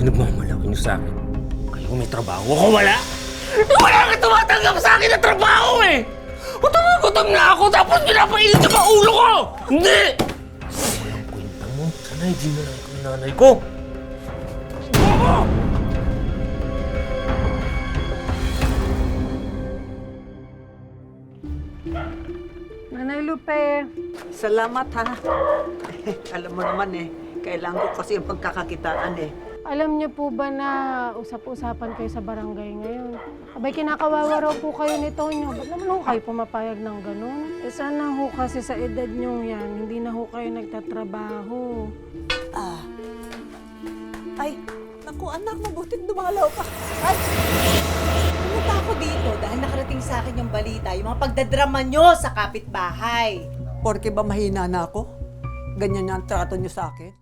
Pinagmamalaki niyo sa akin. Kayo may trabaho, ako wala? Wala ka tumatanggap sa akin na trabaho eh! Gutom na ako tapos pinapainit ka pa ulo ko! Hindi! Walang kwenta mo. Sana hindi na lang ikaw yung nanay ko. Bobo! Nanay Lupe, Salamat ha. Alam mo naman kailangan ko kasi yung pagkakakitaan alam niyo po ba na usap-usapan kayo sa barangay ngayon? Abay, kinakawawa raw po kayo ni Tonyo. Ba't naman ho kayo pumapayag ng ganun? Sana ho kasi sa edad niyo yan, hindi na ho kayo nagtatrabaho. Ay, naku anak, mabutit dumalaw ka. Ay, pumunta ako dito dahil nakarating sa akin yung balita, yung mga pagdadrama nyo sa kapitbahay. Porke ba mahina na ako? Ganyan na ang trato niyo sa akin?